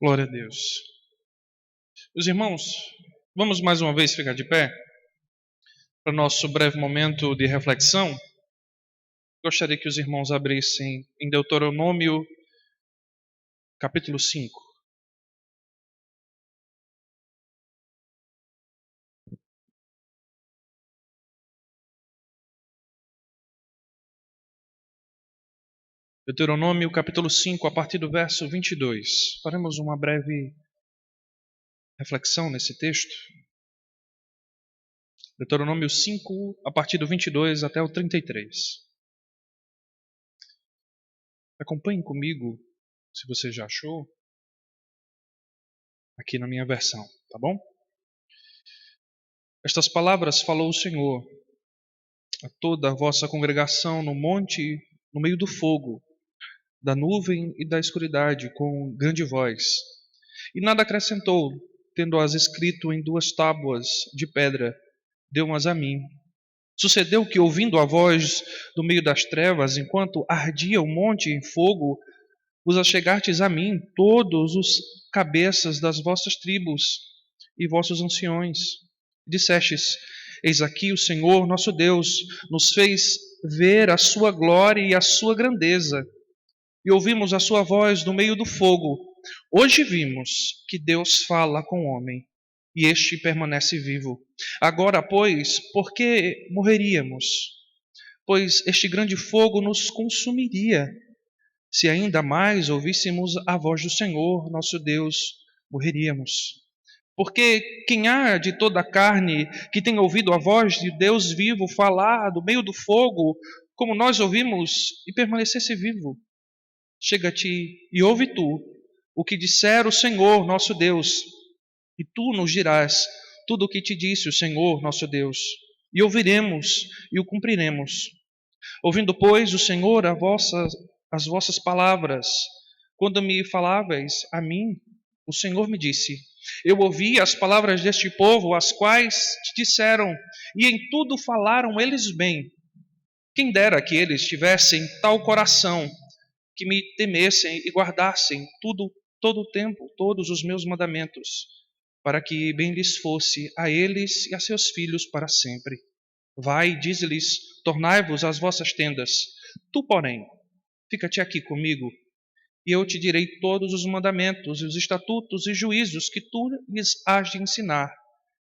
Glória a Deus. Meus irmãos, vamos mais uma vez ficar de pé para o nosso breve momento de reflexão. Gostaria que os irmãos abrissem em Deuteronômio, capítulo 5. Deuteronômio, capítulo 5, a partir do verso 22. Faremos uma breve reflexão nesse texto. Deuteronômio 5, a partir do 22 até o 33. Acompanhe comigo, se você já achou, aqui na minha versão, tá bom? Estas palavras falou o Senhor a toda a vossa congregação no monte, no meio do fogo, da nuvem e da escuridade, com grande voz. E nada acrescentou, tendo-as escrito em 2 tábuas de pedra, deu-as a mim. Sucedeu que, ouvindo a voz do meio das trevas, enquanto ardia o monte em fogo, vos achegastes a mim, todos os cabeças das vossas tribos e vossos anciões. Dissestes: Eis aqui o Senhor nosso Deus nos fez ver a sua glória e a sua grandeza, e ouvimos a sua voz no meio do fogo. Hoje vimos que Deus fala com o homem, e este permanece vivo. Agora, pois, por que morreríamos? Pois este grande fogo nos consumiria. Se ainda mais ouvíssemos a voz do Senhor, nosso Deus, morreríamos. Porque quem há de toda a carne que tem ouvido a voz de Deus vivo falar do meio do fogo, como nós ouvimos, e permanecesse vivo? Chega-te e ouve tu o que disser o Senhor nosso Deus, e tu nos dirás tudo o que te disse o Senhor nosso Deus, e ouviremos e o cumpriremos. Ouvindo, pois, o Senhor as vossas palavras, quando me faláveis a mim, o Senhor me disse: Eu ouvi as palavras deste povo, as quais te disseram, e em tudo falaram eles bem. Quem dera que eles tivessem tal coração, que me temessem e guardassem todo o tempo, todos os meus mandamentos, para que bem lhes fosse a eles e a seus filhos para sempre. Vai, diz-lhes, tornai-vos às vossas tendas. Tu, porém, fica-te aqui comigo, e eu te direi todos os mandamentos, e os estatutos e juízos que tu lhes hás de ensinar,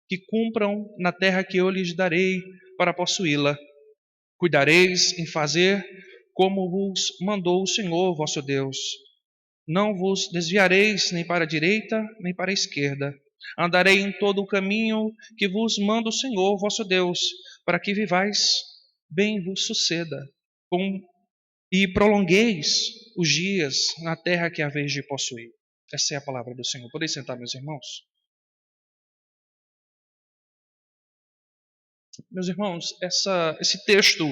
que cumpram na terra que eu lhes darei para possuí-la. Cuidareis em fazer como vos mandou o Senhor vosso Deus. Não vos desviareis nem para a direita, nem para a esquerda. Andarei em todo o caminho que vos manda o Senhor vosso Deus, para que vivais, bem vos suceda, e prolongueis os dias na terra que haveis de possuir. Essa é a palavra do Senhor. Podem sentar, meus irmãos? Meus irmãos, esse texto,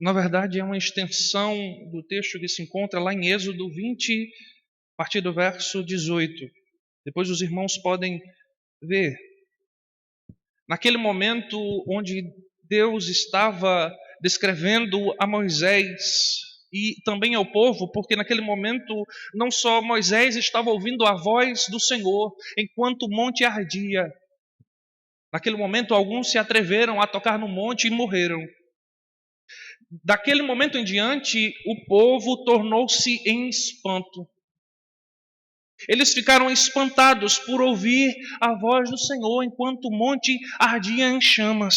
na verdade, é uma extensão do texto que se encontra lá em Êxodo 20, a partir do verso 18. Depois os irmãos podem ver. Naquele momento onde Deus estava descrevendo a Moisés e também ao povo, porque naquele momento não só Moisés estava ouvindo a voz do Senhor enquanto o monte ardia. Naquele momento alguns se atreveram a tocar no monte e morreram. Daquele momento em diante, o povo tornou-se em espanto. Eles ficaram espantados por ouvir a voz do Senhor enquanto o monte ardia em chamas.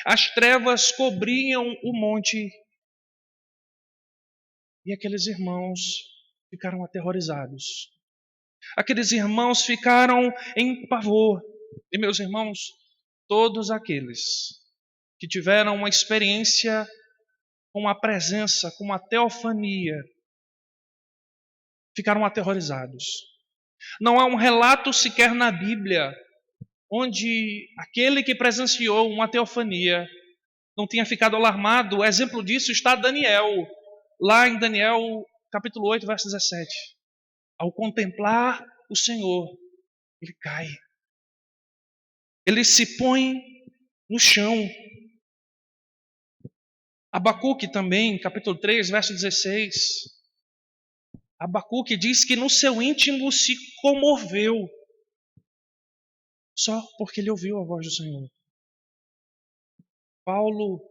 As trevas cobriam o monte. E aqueles irmãos ficaram aterrorizados. Aqueles irmãos ficaram em pavor. E meus irmãos, todos aqueles que tiveram uma experiência com a presença, com a teofania, ficaram aterrorizados. Não há um relato sequer na Bíblia onde aquele que presenciou uma teofania não tinha ficado alarmado. O exemplo disso está Daniel, lá em Daniel capítulo 8, verso 17. Ao contemplar o Senhor, ele cai. Ele se põe no chão. Abacuque também, capítulo 3, verso 16. Abacuque diz que no seu íntimo se comoveu, só porque ele ouviu a voz do Senhor. Paulo,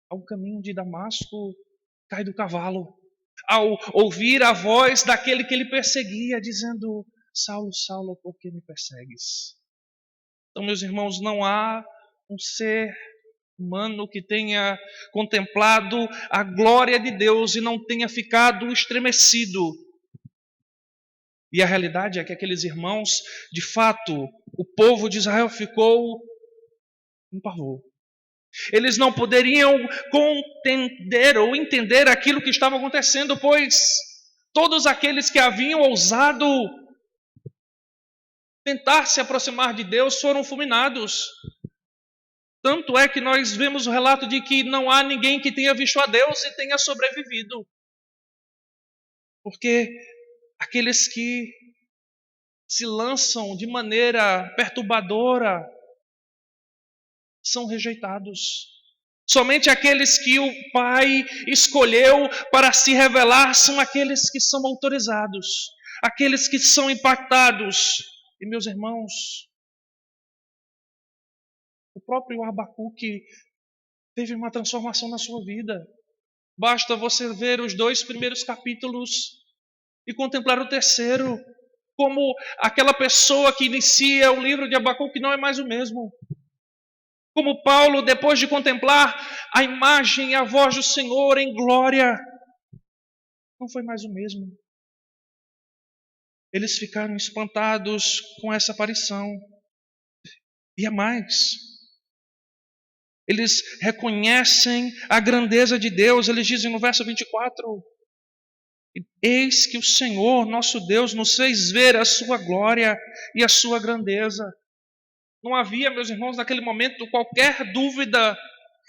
ao caminho de Damasco, cai do cavalo, ao ouvir a voz daquele que ele perseguia, dizendo: Saulo, Saulo, por que me persegues? Então, meus irmãos, não há um ser humano que tenha contemplado a glória de Deus e não tenha ficado estremecido. E a realidade é que aqueles irmãos, de fato, o povo de Israel ficou em pavor. Eles não poderiam compreender ou entender aquilo que estava acontecendo, pois todos aqueles que haviam ousado tentar se aproximar de Deus foram fulminados. Tanto é que nós vemos o relato de que não há ninguém que tenha visto a Deus e tenha sobrevivido. Porque aqueles que se lançam de maneira perturbadora são rejeitados. Somente aqueles que o Pai escolheu para se revelar são aqueles que são autorizados, aqueles que são impactados. E, meus irmãos, o próprio Abacuque teve uma transformação na sua vida. Basta você ver os 2 primeiros capítulos e contemplar o terceiro, como aquela pessoa que inicia o livro de Abacuque não é mais o mesmo. Como Paulo, depois de contemplar a imagem e a voz do Senhor em glória, não foi mais o mesmo. Eles ficaram espantados com essa aparição. E é mais. Eles reconhecem a grandeza de Deus. Eles dizem no verso 24: Eis que o Senhor, nosso Deus, nos fez ver a sua glória e a sua grandeza. Não havia, meus irmãos, naquele momento qualquer dúvida.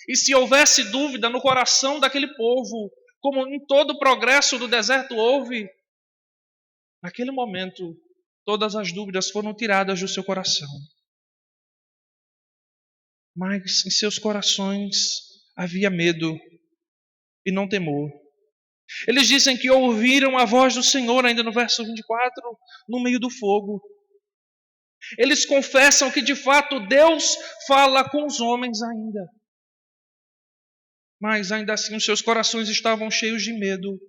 E se houvesse dúvida no coração daquele povo, como em todo o progresso do deserto houve, naquele momento todas as dúvidas foram tiradas do seu coração. Mas em seus corações havia medo e não temor. Eles dizem que ouviram a voz do Senhor, ainda no verso 24, no meio do fogo. Eles confessam que de fato Deus fala com os homens ainda. Mas ainda assim os seus corações estavam cheios de medo.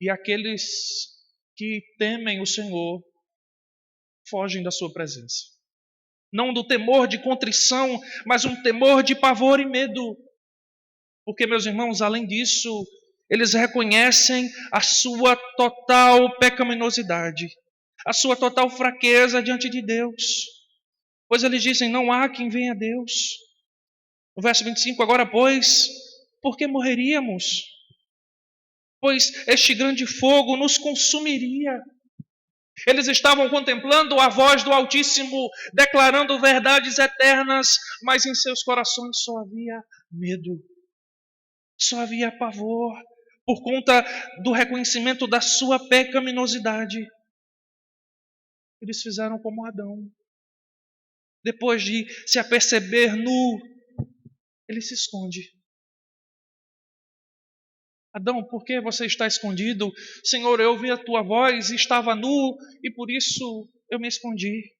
E aqueles que temem o Senhor fogem da sua presença. Não do temor de contrição, mas um temor de pavor e medo. Porque, meus irmãos, além disso, eles reconhecem a sua total pecaminosidade, a sua total fraqueza diante de Deus. Pois eles dizem: não há quem venha a Deus. No verso 25: agora, pois, por que morreríamos? Pois este grande fogo nos consumiria. Eles estavam contemplando a voz do Altíssimo, declarando verdades eternas, mas em seus corações só havia medo, só havia pavor, por conta do reconhecimento da sua pecaminosidade. Eles fizeram como Adão. Depois de se aperceber nu, ele se esconde. Adão, por que você está escondido? Senhor, eu ouvi a tua voz e estava nu e por isso eu me escondi.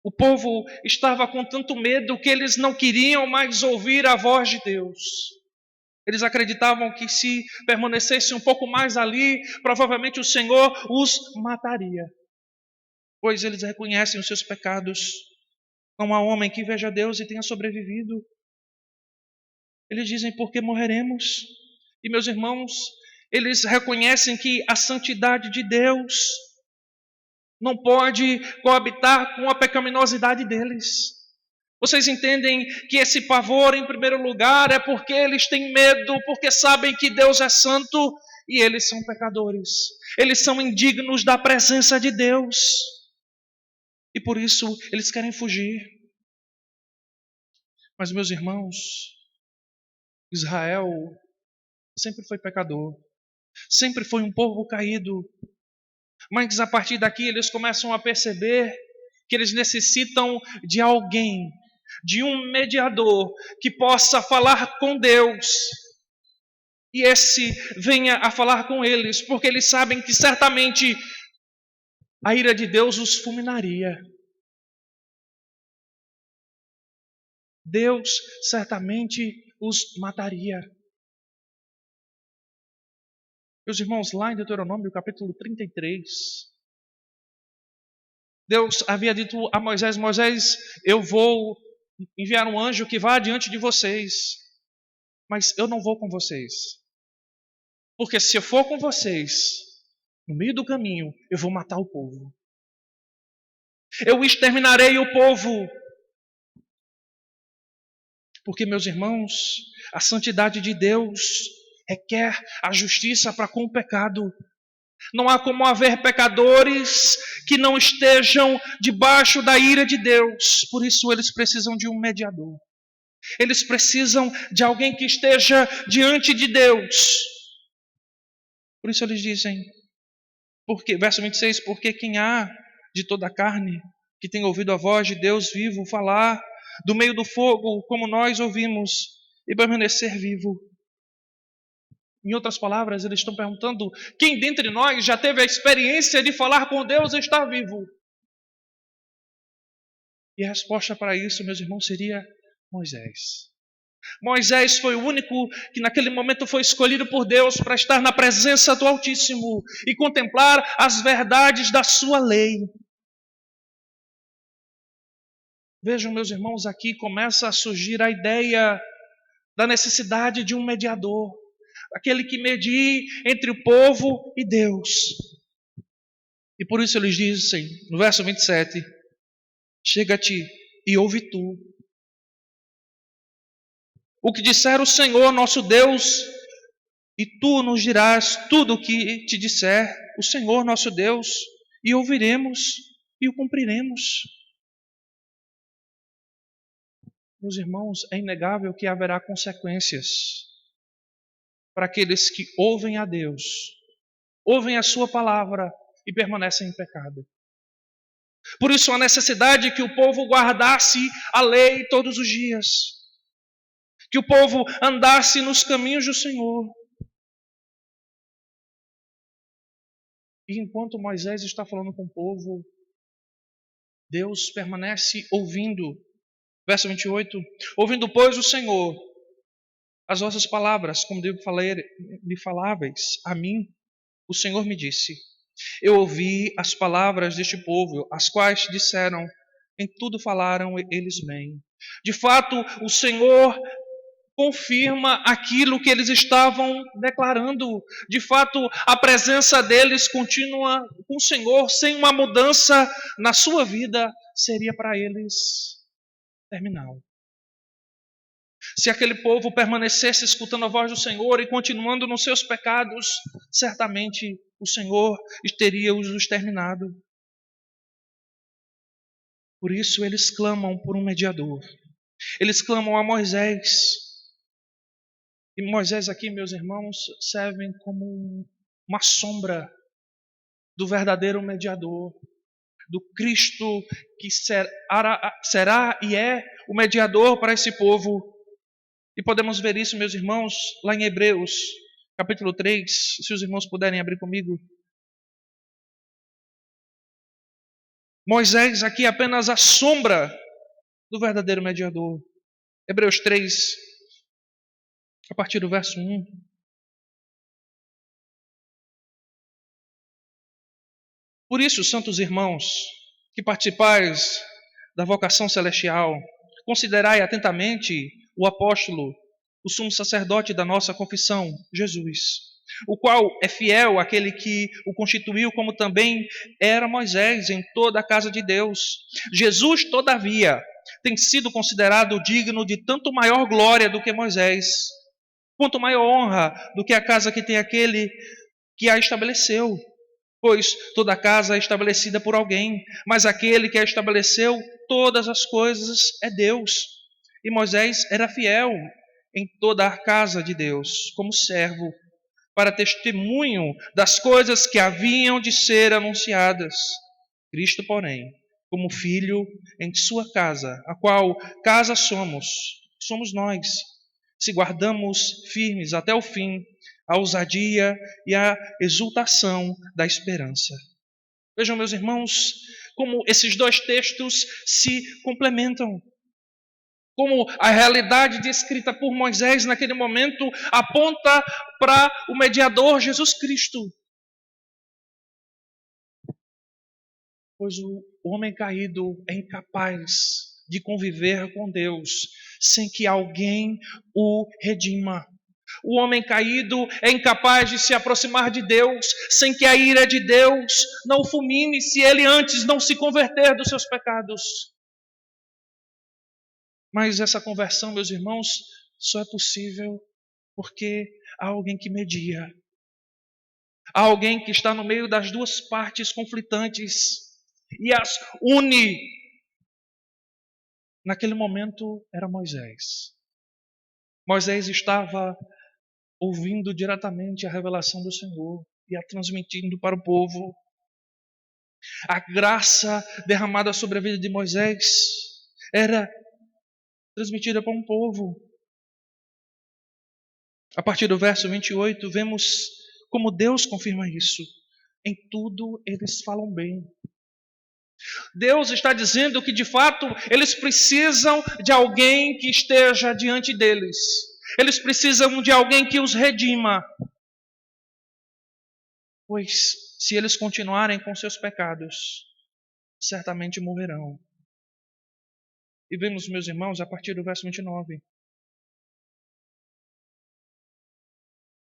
O povo estava com tanto medo que eles não queriam mais ouvir a voz de Deus. Eles acreditavam que se permanecessem um pouco mais ali, provavelmente o Senhor os mataria. Pois eles reconhecem os seus pecados. Não há homem que veja Deus e tenha sobrevivido. Eles dizem: por que morreremos? E, meus irmãos, eles reconhecem que a santidade de Deus não pode coabitar com a pecaminosidade deles. Vocês entendem que esse pavor, em primeiro lugar, é porque eles têm medo, porque sabem que Deus é santo e eles são pecadores. Eles são indignos da presença de Deus. E por isso eles querem fugir. Mas, meus irmãos, Israel sempre foi pecador, sempre foi um povo caído. Mas a partir daqui eles começam a perceber que eles necessitam de alguém, de um mediador que possa falar com Deus. e esse venha a falar com eles, porque eles sabem que certamente a ira de Deus os fulminaria. Deus certamente os mataria. Meus irmãos, lá em Deuteronômio, capítulo 33, Deus havia dito a Moisés: Moisés, eu vou enviar um anjo que vá adiante de vocês, mas eu não vou com vocês. Porque se eu for com vocês, no meio do caminho, eu vou matar o povo. Eu exterminarei o povo. Porque, meus irmãos, a santidade de Deus requer a justiça para com o pecado. Não há como haver pecadores que não estejam debaixo da ira de Deus. Por isso eles precisam de um mediador. Eles precisam de alguém que esteja diante de Deus. Por isso eles dizem, verso 26, porque quem há de toda a carne que tem ouvido a voz de Deus vivo falar do meio do fogo, como nós ouvimos, e permanecer vivo. Em outras palavras, eles estão perguntando, quem dentre nós já teve a experiência de falar com Deus e estar vivo? E a resposta para isso, meus irmãos, seria Moisés. Moisés foi o único que naquele momento foi escolhido por Deus para estar na presença do Altíssimo e contemplar as verdades da sua lei. Vejam, meus irmãos, aqui começa a surgir a ideia da necessidade de um mediador, aquele que medie entre o povo e Deus. E por isso eles dizem, no verso 27, chega-te e ouve tu o que disser o Senhor nosso Deus, e tu nos dirás tudo o que te disser o Senhor nosso Deus, e ouviremos e o cumpriremos. Meus irmãos, é inegável que haverá consequências para aqueles que ouvem a Deus, ouvem a sua palavra e permanecem em pecado. Por isso a necessidade que o povo guardasse a lei todos os dias, que o povo andasse nos caminhos do Senhor. E enquanto Moisés está falando com o povo, Deus permanece ouvindo. Verso 28, ouvindo, pois, o Senhor as vossas palavras, como lhe faláveis a mim, o Senhor me disse, eu ouvi as palavras deste povo, as quais disseram, em tudo falaram eles bem. De fato, o Senhor confirma aquilo que eles estavam declarando. De fato, a presença deles continua com o Senhor, sem uma mudança na sua vida, seria para eles terminal. Se aquele povo permanecesse escutando a voz do Senhor e continuando nos seus pecados, certamente o Senhor teria os exterminado. Por isso eles clamam por um mediador. Eles clamam a Moisés. E Moisés aqui, meus irmãos, servem como uma sombra do verdadeiro mediador, do Cristo que será e é o mediador para esse povo. E podemos ver isso, meus irmãos, lá em Hebreus, capítulo 3, se os irmãos puderem abrir comigo. Moisés aqui é apenas a sombra do verdadeiro mediador. Hebreus 3, a partir do verso 1. Por isso, santos irmãos, que participais da vocação celestial, considerai atentamente o apóstolo, o sumo sacerdote da nossa confissão, Jesus, o qual é fiel àquele que o constituiu, como também era Moisés em toda a casa de Deus. Jesus, todavia, tem sido considerado digno de tanto maior glória do que Moisés, quanto maior honra do que a casa que tem aquele que a estabeleceu. Pois toda casa é estabelecida por alguém, mas aquele que a estabeleceu todas as coisas é Deus. E Moisés era fiel em toda a casa de Deus, como servo, para testemunho das coisas que haviam de ser anunciadas. Cristo, porém, como filho em sua casa, a qual casa somos nós, se guardamos firmes até o fim a ousadia e a exultação da esperança. Vejam, meus irmãos, como esses dois textos se complementam. Como a realidade descrita por Moisés naquele momento aponta para o mediador Jesus Cristo. Pois o homem caído é incapaz de conviver com Deus sem que alguém o redima. O homem caído é incapaz de se aproximar de Deus sem que a ira de Deus não o fulmine se ele antes não se converter dos seus pecados. Mas essa conversão, meus irmãos, só é possível porque há alguém que media. Há alguém que está no meio das duas partes conflitantes e as une. Naquele momento era Moisés. Moisés estava ouvindo diretamente a revelação do Senhor e a transmitindo para o povo. A graça derramada sobre a vida de Moisés era transmitida para um povo. A partir do verso 28, vemos como Deus confirma isso. Em tudo eles falam bem. Deus está dizendo que, de fato, eles precisam de alguém que esteja diante deles. Eles precisam de alguém que os redima. Pois, se eles continuarem com seus pecados, certamente morrerão. E vemos, meus irmãos, a partir do verso 29,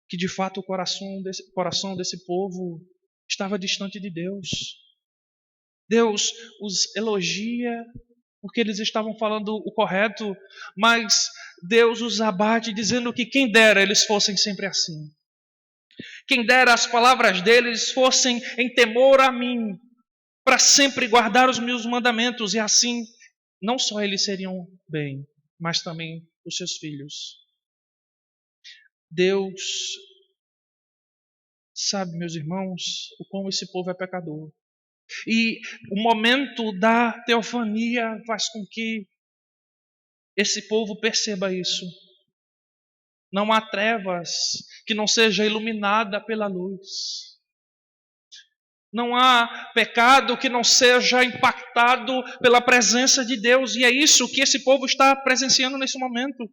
que de fato o coração desse povo estava distante de Deus. Deus os elogia porque eles estavam falando o correto, mas Deus os abate dizendo que quem dera eles fossem sempre assim. Quem dera as palavras deles fossem em temor a mim, para sempre guardar os meus mandamentos, e assim não só eles seriam bem, mas também os seus filhos. Deus sabe, meus irmãos, o quão esse povo é pecador. E o momento da teofania faz com que esse povo perceba isso. Não há trevas que não seja iluminada pela luz. Não há pecado que não seja impactado pela presença de Deus. E é isso que esse povo está presenciando nesse momento.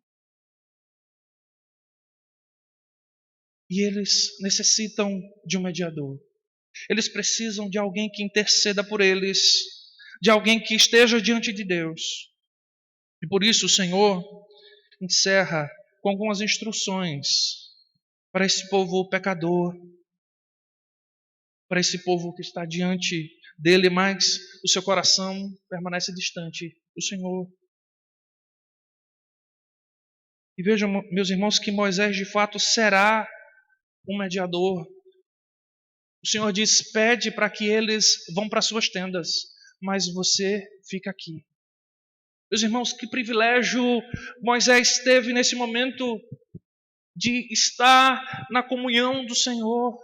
E eles necessitam de um mediador. Eles precisam de alguém que interceda por eles, de alguém que esteja diante de Deus. E por isso o Senhor encerra com algumas instruções para esse povo pecador, para esse povo que está diante dele, mas o seu coração permanece distante do Senhor. E vejam, meus irmãos, que Moisés de fato será um mediador. O Senhor diz: pede para que eles vão para suas tendas, mas você fica aqui. Meus irmãos, que privilégio Moisés teve nesse momento de estar na comunhão do Senhor,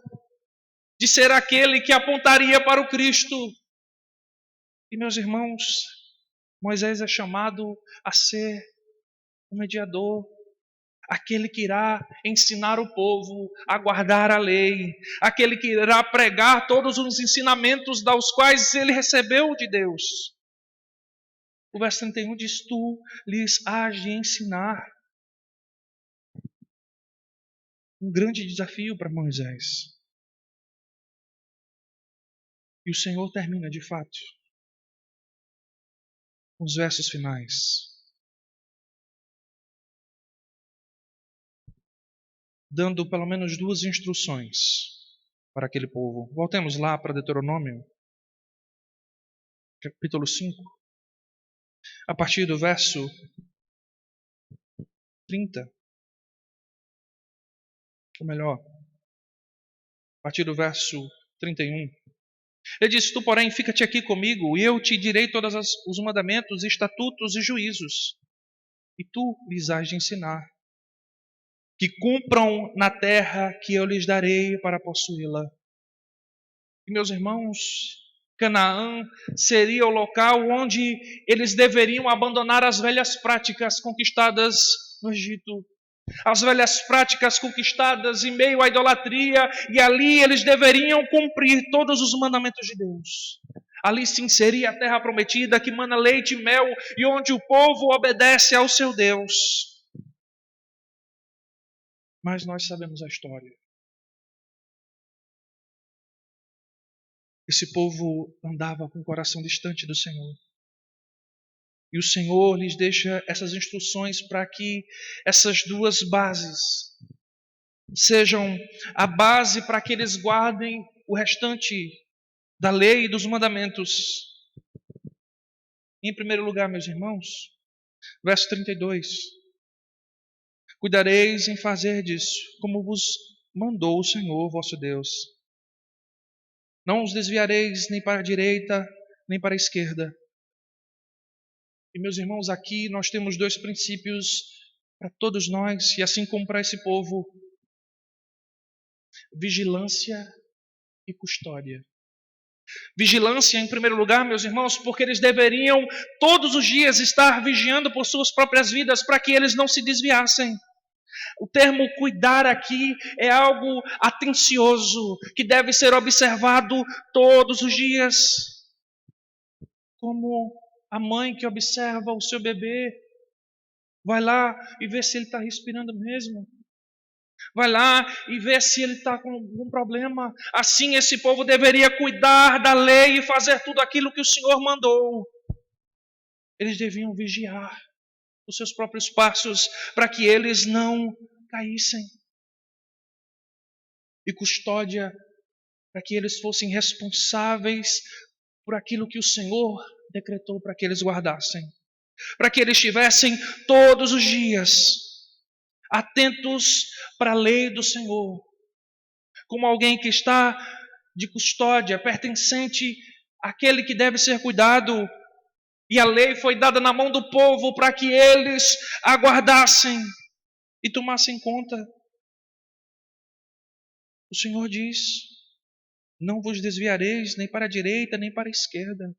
de ser aquele que apontaria para o Cristo. E, meus irmãos, Moisés é chamado a ser um mediador, aquele que irá ensinar o povo a guardar a lei, aquele que irá pregar todos os ensinamentos dos quais ele recebeu de Deus. O verso 31 diz: tu lhes hás de ensinar. Um grande desafio para Moisés. E o Senhor termina de fato com os versos finais, dando pelo menos duas instruções para aquele povo. Voltemos lá para Deuteronômio, capítulo 5, a partir do verso 30. Ou melhor, a partir do verso 31. Ele diz: tu, porém, fica-te aqui comigo, e eu te direi todos os mandamentos, estatutos e juízos, e tu lhes hás de ensinar, que cumpram na terra que eu lhes darei para possuí-la. E, meus irmãos, Canaã seria o local onde eles deveriam abandonar as velhas práticas conquistadas no Egito. as velhas práticas conquistadas em meio à idolatria, e ali eles deveriam cumprir todos os mandamentos de Deus. Ali se inseria a terra prometida que mana leite e mel, e onde o povo obedece ao seu Deus. Mas nós sabemos a história. Esse povo andava com o coração distante do Senhor. E o Senhor lhes deixa essas instruções para que essas duas bases sejam a base para que eles guardem o restante da lei e dos mandamentos. Em primeiro lugar, meus irmãos, verso 32. Cuidareis em fazer disso, como vos mandou o Senhor vosso Deus. Não os desviareis nem para a direita, nem para a esquerda. E, meus irmãos, aqui nós temos dois princípios para todos nós, e assim como para esse povo: vigilância e custódia. Vigilância, em primeiro lugar, meus irmãos, porque eles deveriam todos os dias estar vigiando por suas próprias vidas para que eles não se desviassem. O termo cuidar aqui é algo atencioso, que deve ser observado todos os dias. Como a mãe que observa o seu bebê, vai lá e vê se ele está respirando mesmo. Vai lá e vê se ele está com algum problema. Assim esse povo deveria cuidar da lei e fazer tudo aquilo que o Senhor mandou. Eles deviam vigiar os seus próprios passos para que eles não caíssem. E custódia para que eles fossem responsáveis por aquilo que o Senhor decretou para que eles guardassem. Para que eles estivessem todos os dias atentos para a lei do Senhor, como alguém que está de custódia, pertencente àquele que deve ser cuidado, e a lei foi dada na mão do povo para que eles aguardassem e tomassem conta. O Senhor diz: não vos desviareis nem para a direita nem para a esquerda,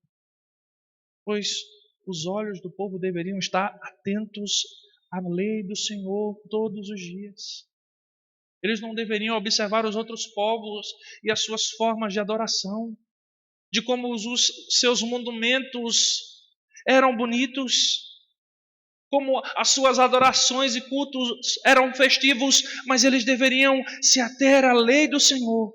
pois os olhos do povo deveriam estar atentos à lei do Senhor todos os dias. Eles não deveriam observar os outros povos e as suas formas de adoração, de como os seus monumentos eram bonitos, como as suas adorações e cultos eram festivos, mas eles deveriam se ater à lei do Senhor.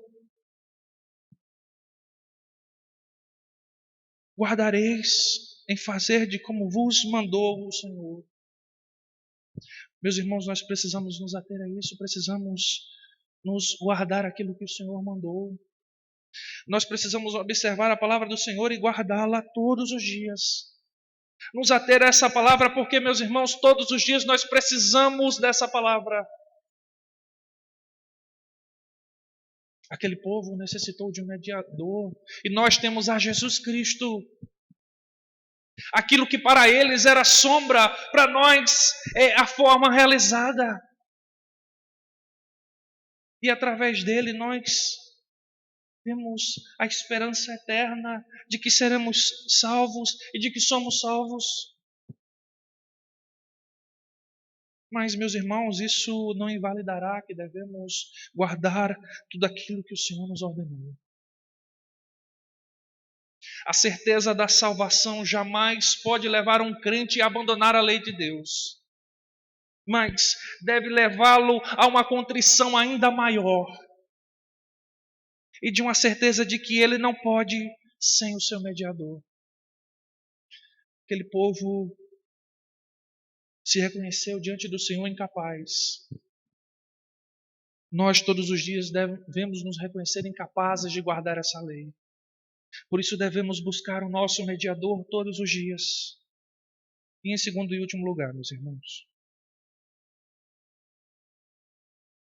Guardareis em fazer de como vos mandou o Senhor. Meus irmãos, nós precisamos nos ater a isso, precisamos nos guardar aquilo que o Senhor mandou. Nós precisamos observar a palavra do Senhor e guardá-la todos os dias. Nos ater a essa palavra, porque, meus irmãos, todos os dias nós precisamos dessa palavra. Aquele povo necessitou de um mediador, e nós temos a Jesus Cristo. Aquilo que para eles era sombra, para nós é a forma realizada. E através dele nós temos a esperança eterna de que seremos salvos e de que somos salvos. Mas, meus irmãos, isso não invalidará que devemos guardar tudo aquilo que o Senhor nos ordenou. A certeza da salvação jamais pode levar um crente a abandonar a lei de Deus, mas deve levá-lo a uma contrição ainda maior e de uma certeza de que ele não pode sem o seu mediador. Aquele povo se reconheceu diante do Senhor incapaz. Nós todos os dias devemos nos reconhecer incapazes de guardar essa lei. Por isso devemos buscar o nosso mediador todos os dias. E em segundo e último lugar, meus irmãos,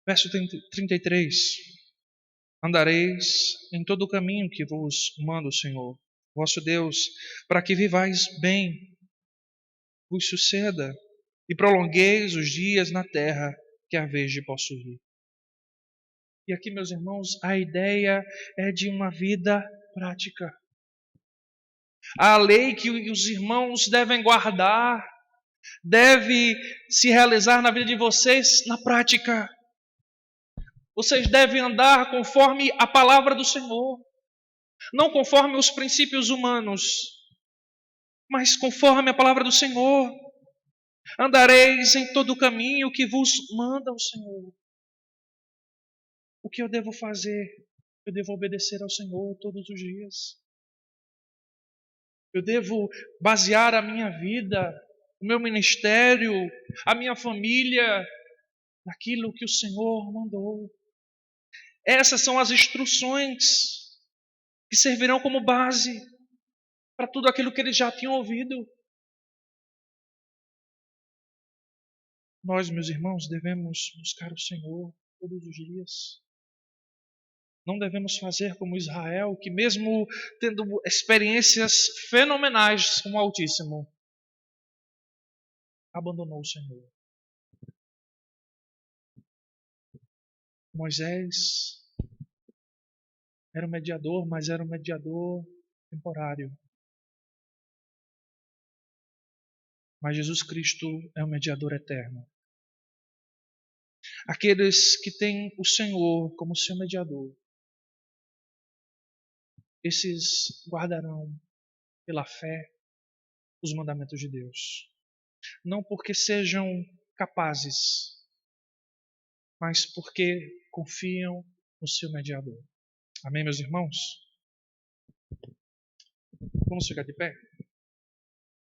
verso 33. Andareis em todo o caminho que vos manda o Senhor, vosso Deus, para que vivais bem, vos suceda e prolongueis os dias na terra que haveis de possuir. E aqui, meus irmãos, a ideia é de uma vida prática. A lei que os irmãos devem guardar deve se realizar na vida de vocês na prática. Vocês devem andar conforme a palavra do Senhor, não conforme os princípios humanos, mas conforme a palavra do Senhor. Andareis em todo o caminho que vos manda o Senhor. O que eu devo fazer? Eu devo obedecer ao Senhor todos os dias. Eu devo basear a minha vida, o meu ministério, a minha família, naquilo que o Senhor mandou. Essas são as instruções que servirão como base para tudo aquilo que eles já tinham ouvido. Nós, meus irmãos, devemos buscar o Senhor todos os dias. Não devemos fazer como Israel, que mesmo tendo experiências fenomenais com o Altíssimo, abandonou o Senhor. Moisés era um mediador, mas era um mediador temporário. Mas Jesus Cristo é um mediador eterno. Aqueles que têm o Senhor como seu mediador, esses guardarão pela fé os mandamentos de Deus. Não porque sejam capazes, mas porque confiam no seu mediador. Amém, meus irmãos? Vamos ficar de pé?